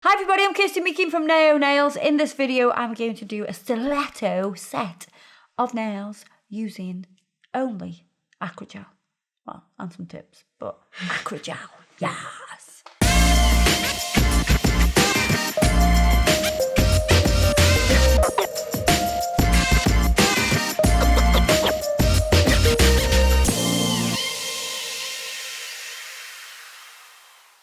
Hi everybody, I'm Kirsty Meakin from Nao Nails. In this video, I'm going to do a stiletto set of nails using only Acrogel. Well, and some tips, but Acrogel, yes.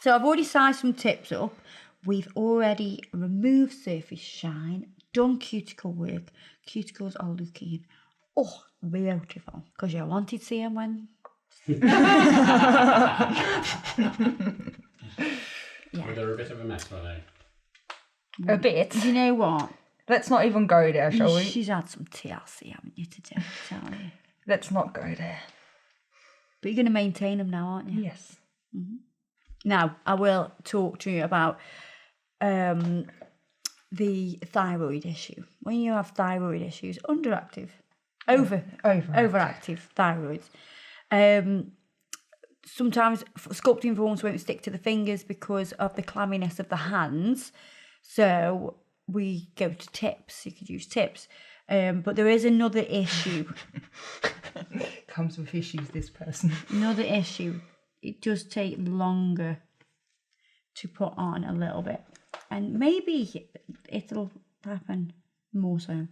So I've already sized some tips up. We've already removed surface shine, done cuticle work. Cuticles are looking, beautiful. Because you wanted to see them when... Well, they're a bit of a mess, weren't they? A bit. You know what? Let's not even go there, shall we? She's had some TLC, haven't you, today? Tell you. Let's not go there. But you're going to maintain them now, aren't you? Yes. Mm-hmm. Now, I will talk to you about the thyroid issue. When you have thyroid issues, overactive thyroids. Sometimes sculpting forms won't stick to the fingers because of the clamminess of the hands. So we go to tips. You could use tips. But there is another issue. Comes with issues, this person. Another issue. It does take longer to put on a little bit. And maybe it'll happen more so.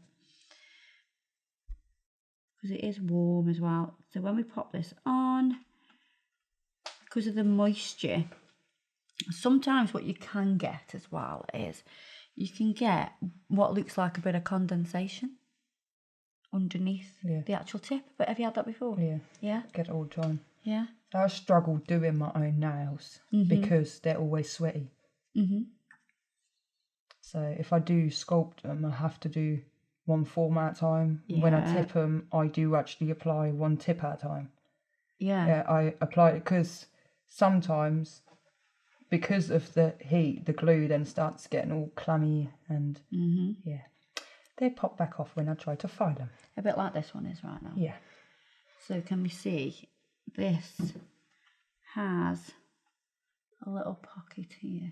Because it is warm as well. So when we pop this on, because of the moisture, sometimes what you can get as well is you can get what looks like a bit of condensation underneath the actual tip. But have you had that before? Yeah. Yeah? Get it all the time. Yeah? I struggle doing my own nails because they're always sweaty. Mm-hmm. So if I do sculpt them, I have to do one form at a time. Yeah. When I tip them, I do actually apply one tip at a time. Yeah. Yeah, I apply it because sometimes, because of the heat, the glue then starts getting all clammy and they pop back off when I try to file them. A bit like this one is right now. Yeah. So can we see this has a little pocket here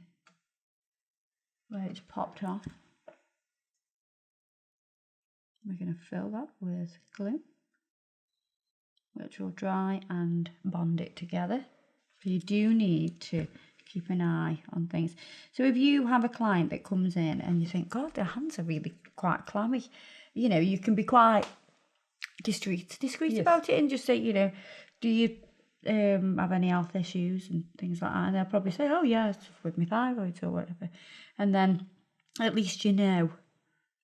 where it's popped off. We're going to fill that with glue, which will dry and bond it together. So you do need to keep an eye on things. So if you have a client that comes in and you think, God, their hands are really quite clammy, you know, you can be quite discreet about it and just say, you know, do you have any health issues and things like that? And they'll probably say, oh yeah, it's with my thyroid or whatever. And then at least you know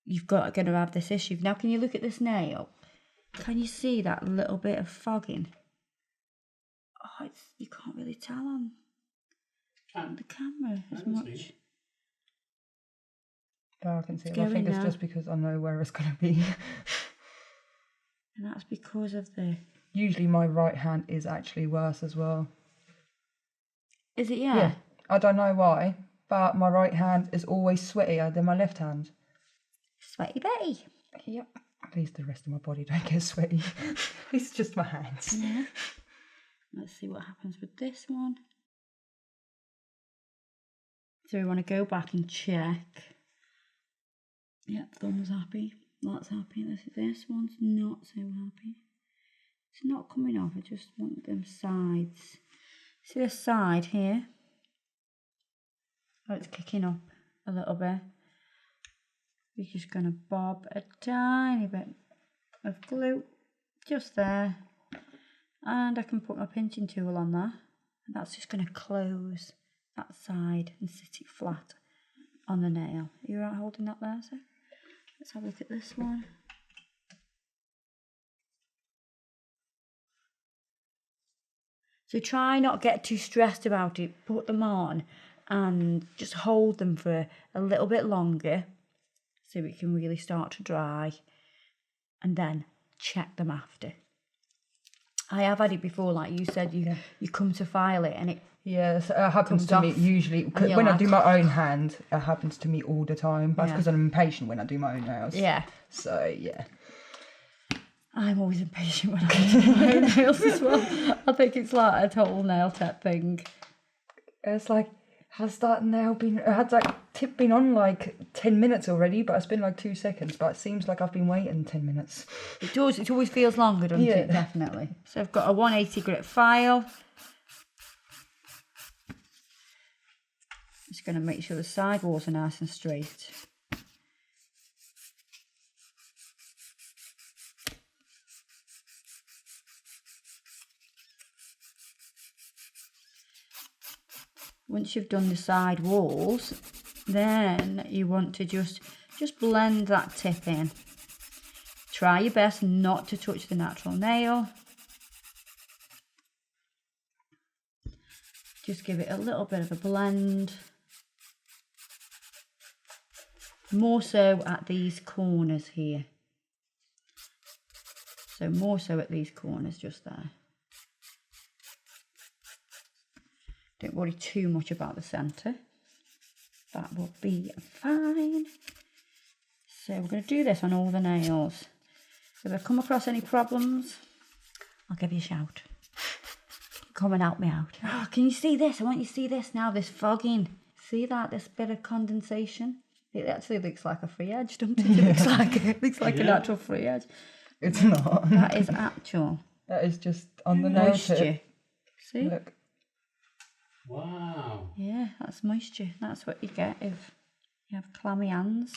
you've going to have this issue. Now, can you look at this nail? Can you see that little bit of fogging? Oh, you can't really tell on the camera as much. I can see it. I think it's just because I know where it's going to be. And that's because of the... Usually my right hand is actually worse as well. Is it, yeah? Yeah. I don't know why, but my right hand is always sweatier than my left hand. Sweaty Betty. Yep. At least the rest of my body don't get sweaty. It's just my hands. Yeah. Let's see what happens with this one. So we want to go back and check. Yep, thumb's happy. That's happy. This one's not so happy. It's not coming off. I just want them sides. See this side here? Oh, it's kicking up a little bit. We're just going to bob a tiny bit of glue just there. And I can put my pinching tool on that. And that's just going to close that side and sit it flat on the nail. Are you right holding that there, sir? Let's have a look at this one. So try not get too stressed about it. Put them on and just hold them for a little bit longer so it can really start to dry. And then check them after. I have had it before, like you said, you come to file it and it... Yes, it happens to me usually. When I do my own hand, it happens to me all the time. That's because I'm impatient when I do my own nails. Yeah. So, yeah. I'm always impatient when I do my own nails as well. I think it's like a total nail tech thing. It's like, has that nail been... Has that tip been on like 10 minutes already, but it's been like 2 seconds, but it seems like I've been waiting 10 minutes. It does. It always feels longer, doesn't it? Definitely. So I've got a 180 grit file. Just going to make sure the sidewalls are nice and straight. Once you've done the side walls, then you want to just blend that tip in. Try your best not to touch the natural nail. Just give it a little bit of a blend. More so at these corners here. So more so at these corners just there. Don't worry too much about the centre. That will be fine. So we're going to do this on all the nails. If I come across any problems, I'll give you a shout. Come and help me out. Oh, can you see this? I want you to see this now, this fogging. See that? This bit of condensation? It actually looks like a free edge, doesn't it? It looks like an actual free edge. It's not. That is actual. That is just on the nail Moisture. tip. See? Look. Wow. Yeah, that's moisture. That's what you get if you have clammy hands.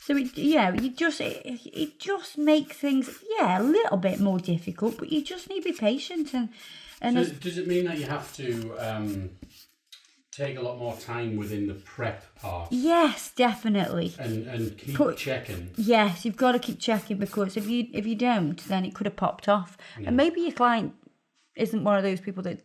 So it just makes things a little bit more difficult, but you just need to be patient and So does it mean that you have to take a lot more time within the prep part? Yes, definitely. And keep checking. Yes, you've got to keep checking, because if you don't, then it could have popped off. Yeah. And maybe your client isn't one of those people that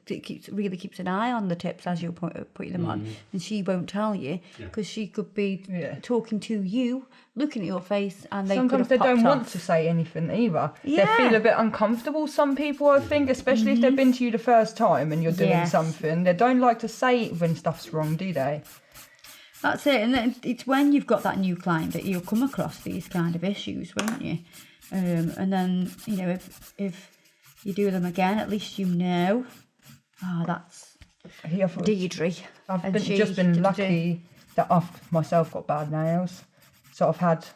really keeps an eye on the tips as you're putting them on, and she won't tell you because she could be talking to you, looking at your face, and they sometimes they don't want to say anything either. They feel a bit uncomfortable. Some people, I think, especially if they've been to you the first time and you're doing something, they don't like to say when stuff's wrong, do they? That's it, and then it's when you've got that new client that you'll come across these kind of issues, won't you? And then if you do them again, at least you know. That's Deirdre. I've just been lucky that I've myself got bad nails. So I've had,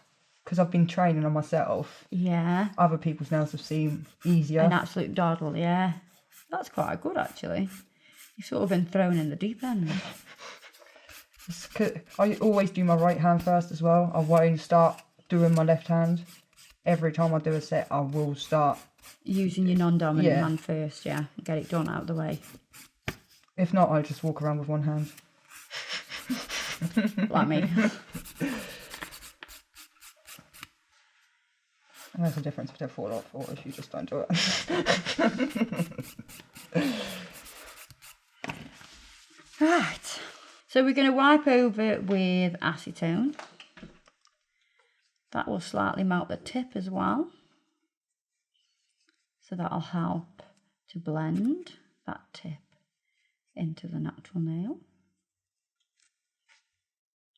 because I've been training on myself. Yeah. Other people's nails have seemed easier. An absolute doddle, yeah. That's quite good, actually. You've sort of been thrown in the deep end. I always do my right hand first as well. I won't start doing my left hand. Every time I do a set, I will start using your non-dominant hand first, and get it done out of the way. If not, I just walk around with one hand. Like me. And there's a difference between fall off or if you just don't do it. Right. So we're going to wipe over with acetone. That will slightly melt the tip as well. So that'll help to blend that tip into the natural nail.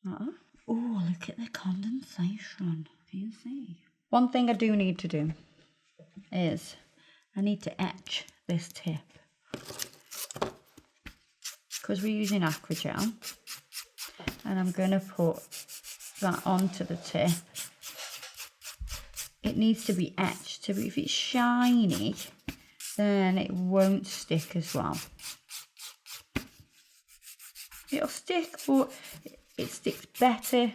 Oh, look at the condensation. Can you see? One thing I do need to do is I need to etch this tip. Because we're using Aquagel. And I'm going to put that onto the tip. It needs to be etched. So if it's shiny, then it won't stick as well. It'll stick, but it sticks better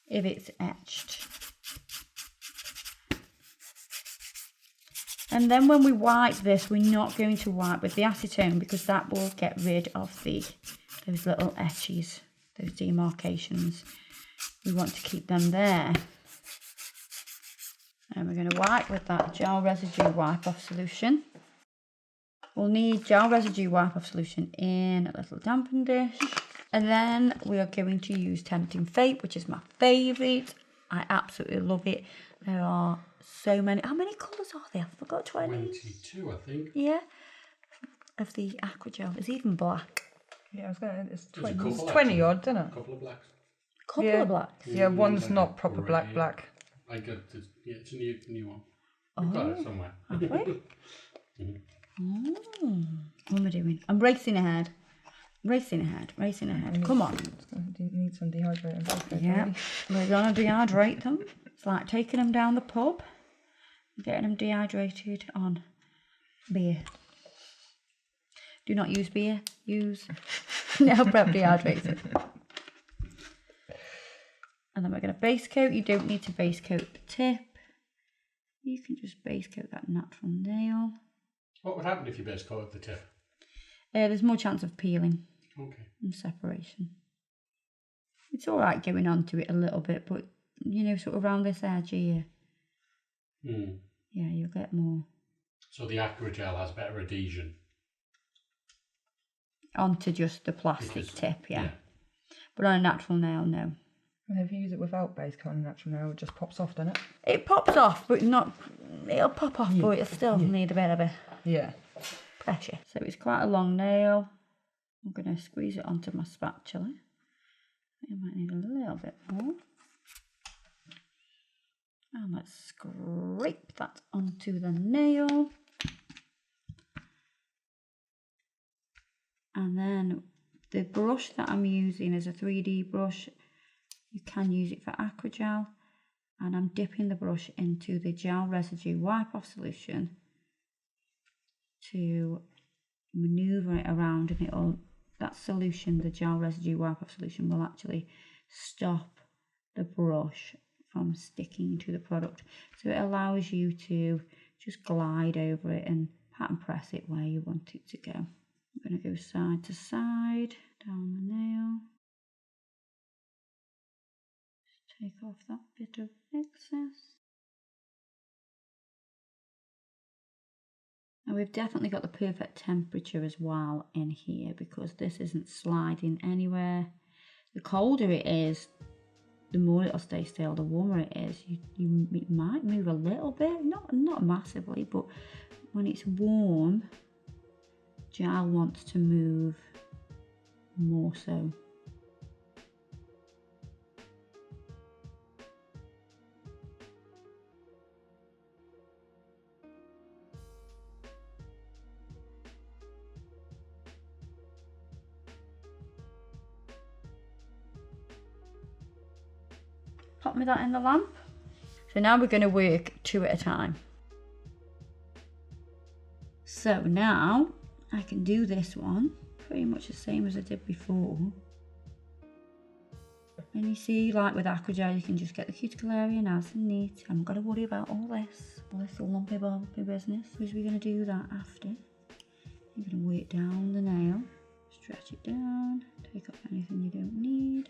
if it's etched. And then when we wipe this, we're not going to wipe with the acetone because that will get rid of those little etches, those demarcations. We want to keep them there. And we're going to wipe with that gel residue wipe-off solution. We'll need gel residue wipe-off solution in a little damping dish. And then we are going to use Tempting Fate, which is my favourite. I absolutely love it. There are so many. How many colours are there? I forgot 20. 22, I think. Yeah. Of the Aquagel. It's even black. Yeah, I was going to, it's 20, couple, it's 20 odd, isn't it? A couple of blacks. Couple of blacks. Yeah, one's like not proper black. I got this. Yeah, it's a new one. We've got it somewhere. Have we? What am I doing? I'm racing ahead. Racing ahead, come on. Do you need some dehydrating vodka? Yeah, we're gonna dehydrate them. It's like taking them down the pub, getting them dehydrated on beer. Do not use beer, use Nail Prep Dehydrator. And then we're going to base coat. You don't need to base coat the tip. You can just base coat that natural nail. What would happen if you base coated the tip? There's more chance of peeling Okay. and separation. It's alright going onto it a little bit, but you know, sort of around this edge here. Yeah, you'll get more. So the Acrogel has better adhesion. Onto just the plastic Because- tip, yeah. But on a natural nail, no. If you use it without base coat on a natural nail, it just pops off, doesn't it? It pops off, but not. It'll pop off, but it'll still need a bit of a pressure. So it's quite a long nail. I'm going to squeeze it onto my spatula. I might need a little bit more. And let's scrape that onto the nail. And then the brush that I'm using is a 3D brush. You can use it for Acrogel. And I'm dipping the brush into the gel residue wipe-off solution to manoeuvre it around, and it'll, that solution, the gel residue wipe-off solution, will actually stop the brush from sticking to the product. So it allows you to just glide over it and pat and press it where you want it to go. I'm going to go side to side down the nail. Just take off that bit of excess. Now we've definitely got the perfect temperature as well in here, because this isn't sliding anywhere. The colder it is, the more it'll stay still. The warmer it is, it might move a little bit, not massively, but when it's warm, gel wants to move more so. Pop me that in the lamp. So now we're going to work two at a time. So now I can do this one pretty much the same as I did before. And you see, like with Acrogel, you can just get the cuticle area nice and neat. I'm not got to worry about all this lumpy bumpy business, because we're going to do that after. You're going to work down the nail, stretch it down, take off anything you don't need.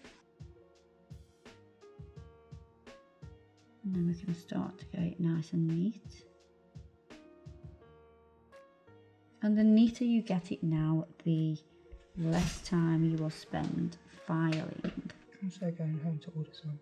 And then we can start to get it nice and neat. And the neater you get it now, the less time you will spend filing. I'm so going home to order some.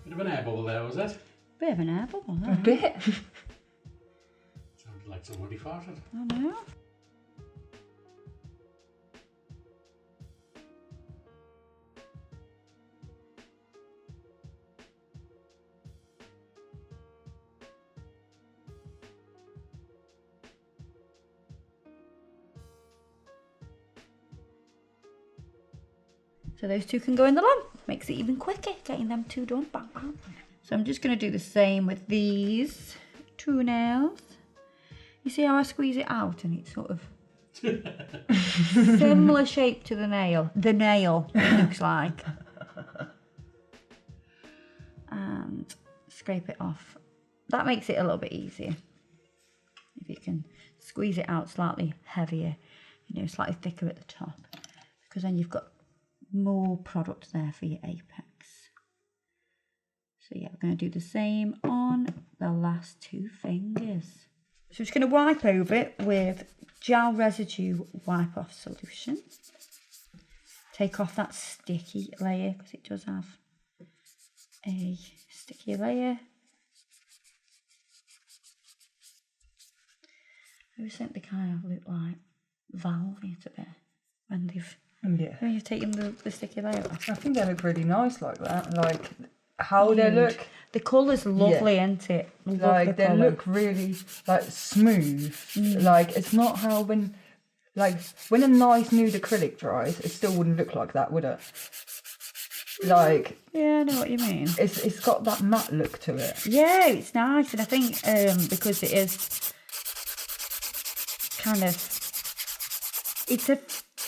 Bit of an air bubble there, was it? Bit of an air bubble, A bit. Sounded like somebody farted. I know. So those two can go in the lamp. Makes it even quicker getting them two done. Bang, bang. So I'm just going to do the same with these two nails. You see how I squeeze it out and it's sort of similar shape to the nail. The nail, it looks like. And scrape it off. That makes it a little bit easier. If you can squeeze it out slightly heavier, you know, slightly thicker at the top. Because then you've got more product there for your apex. So yeah, we're going to do the same on the last two fingers. So I'm just going to wipe over it with gel residue wipe off solution. Take off that sticky layer because it does have a sticky layer. I always think they kind of look like velvet a bit when they've when you've taken the sticky layer off. I think they look really nice like that. Like how they look. The colour's lovely, isn't it? Like they look really like smooth. Like it's not how when a nice nude acrylic dries, it still wouldn't look like that, would it? Like yeah, I know what you mean. It's got that matte look to it. Yeah, it's nice, and I think because it is kind of, it's a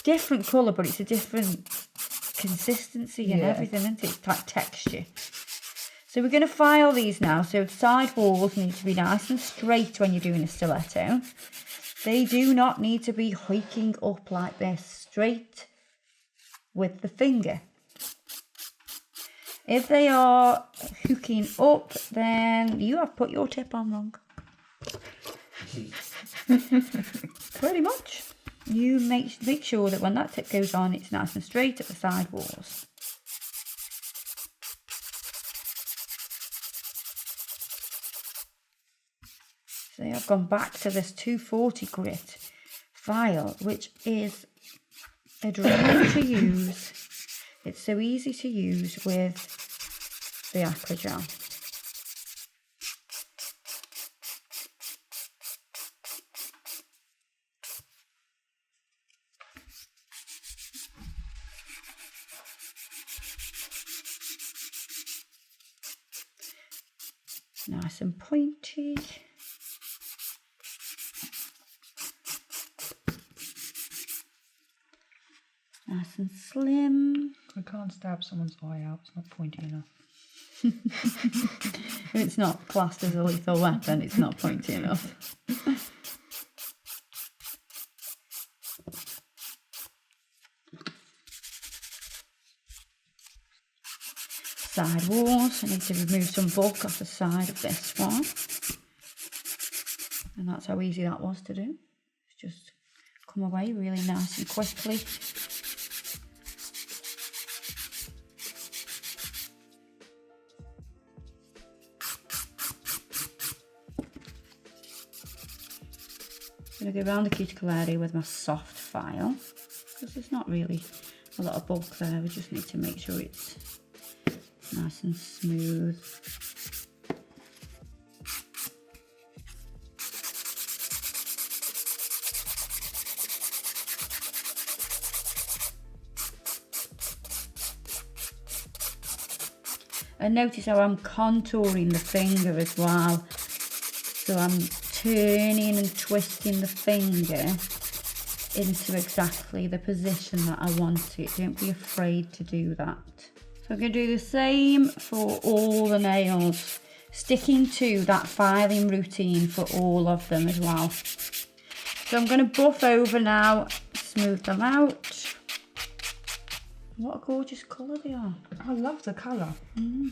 different colour, but it's a different consistency and everything, isn't it? It's like texture. So we're going to file these now. So side walls need to be nice and straight when you're doing a stiletto. They do not need to be hiking up like this, straight with the finger. If they are hooking up, then you have put your tip on wrong. Pretty much. You make sure that when that tip goes on, it's nice and straight at the side walls. So I've gone back to this 240 grit file, which is a dream to use. It's so easy to use with the Aquagel. Nice and pointy. Nice and slim. I can't stab someone's eye out, it's not pointy enough. If it's not classed as a lethal weapon, it's not pointy enough. Side walls, I need to remove some bulk off the side of this one. And that's how easy that was to do. It's just come away really nice and quickly. I'm going to go around the cuticle area with my soft file because there's not really a lot of bulk there. We just need to make sure it's nice and smooth. And notice how I'm contouring the finger as well. So I'm turning and twisting the finger into exactly the position that I want it. Don't be afraid to do that. So I'm going to do the same for all the nails, sticking to that filing routine for all of them as well. So I'm going to buff over now, smooth them out. What a gorgeous colour they are. I love the colour. I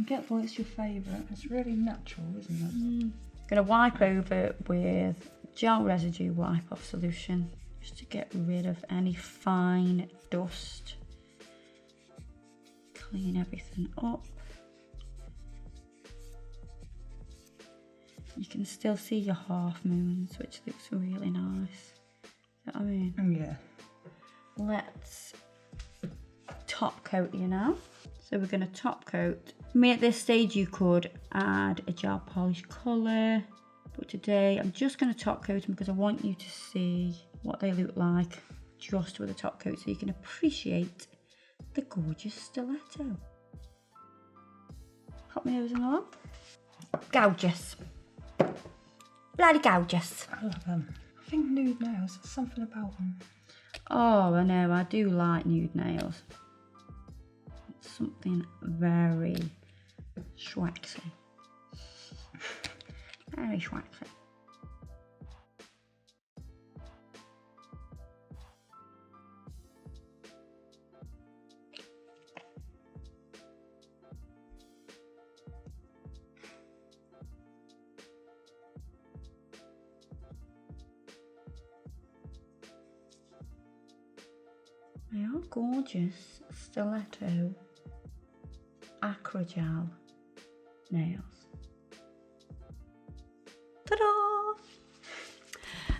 get why it's your favourite. It's really natural, isn't it? I'm going to wipe over with gel residue wipe off solution just to get rid of any fine dust. Clean everything up. You can still see your half moons, which looks really nice. You know what I mean? Oh yeah. Let's top coat you now. So we're going to top coat. I mean, at this stage you could add a gel polish colour, but today I'm just going to top coat them because I want you to see what they look like just with a top coat so you can appreciate the gorgeous stiletto. Pop my nose in the lamp. Gorgeous. Bloody gorgeous. I love them. I think nude nails, there's something about them. Oh, I know, I do like nude nails. It's something very schwaxy. Very schwaxy. They are gorgeous stiletto Acrogel nails. Ta-da!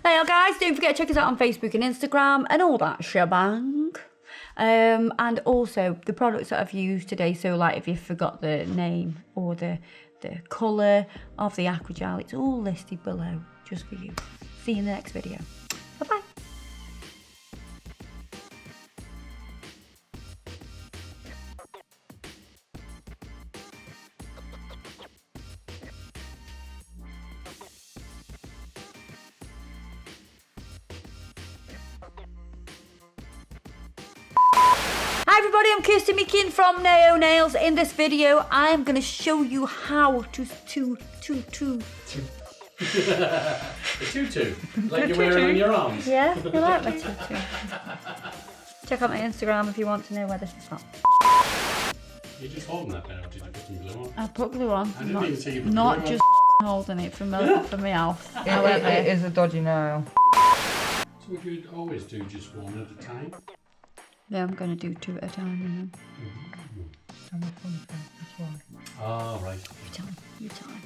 There you are, guys. Don't forget to check us out on Facebook and Instagram and all that shebang. And also the products that I've used today. So like if you forgot the name or the colour of the Acrogel, it's all listed below just for you. See you in the next video. Bye-bye. Hi everybody, I'm Kirsty Meakin from Nao Nails. In this video, I'm going to show you how to The tutu, like you're wearing on your arms. Yeah, you like my tutu. Check out my Instagram if you want to know where this is from. You're just holding that there, or did you put some glue on? I put glue on. I didn't even see you put Not glue just holding it from my house. However, It is a dodgy nail. So we could always do just one at a time. yeah, I'm going to do 2 at a time. That's why. Ah, right. You tell me.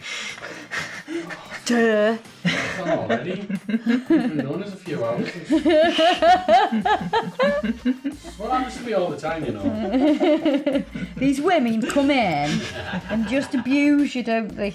Duh. It's done already. You've been doing this a few hours. What happens to me all the time, you know? These women come in and just abuse you, don't they?